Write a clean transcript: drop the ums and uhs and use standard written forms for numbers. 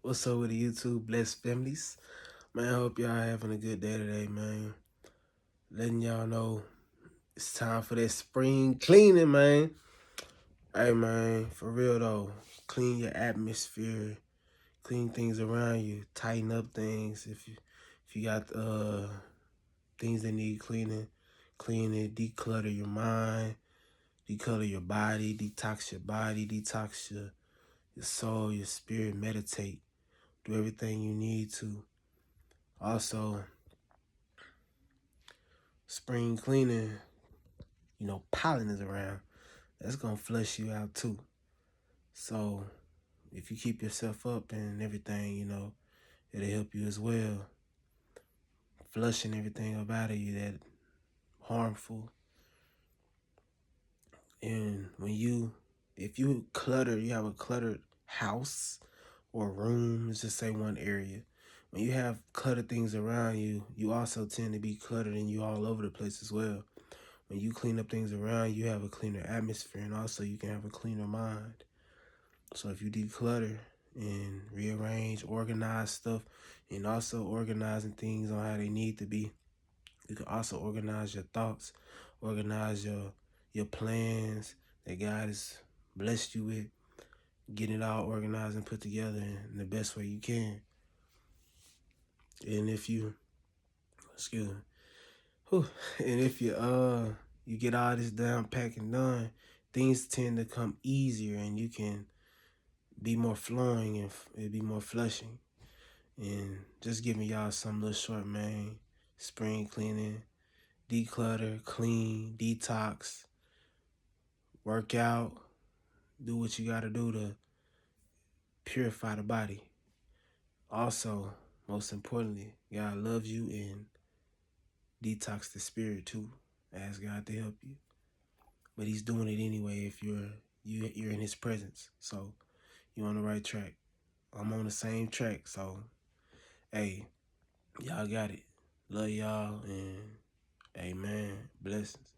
What's up with the YouTube blessed families? Man, I hope y'all having a good day today, man. Letting y'all know it's time for that spring cleaning, man. Hey, man, for real though, clean your atmosphere, clean things around you, tighten up things. If you got things that need cleaning, clean it, declutter your mind, declutter your body, detox your soul, your spirit, meditate, do everything you need to. Also, spring cleaning, pollen is around, that's gonna flush you out too. So if you keep yourself up and everything, it'll help you as well. Flushing everything up out of you that harmful. And if you have a cluttered house or room, let's just say one area. When you have cluttered things around you, you also tend to be cluttered and you all over the place as well. When you clean up things around you, have a cleaner atmosphere, and also you can have a cleaner mind. So if you declutter and rearrange, organize stuff, and also organizing things on how they need to be, you can also organize your thoughts, organize your plans that God has blessed you with, get it all organized and put together in the best way you can. And if you, excuse me, and if you get all this down, packed and done, things tend to come easier, and you can be more flowing and it'd be more flushing. And just giving y'all some little short, man. Spring cleaning, declutter, clean, detox, work out, do what you gotta do to purify the body. Also, most importantly, God loves you, and detox the spirit too. Ask God to help you. But he's doing it anyway if you're in his presence. So you're on the right track. I'm on the same track. So hey, y'all got it. Love y'all, and amen. Blessings.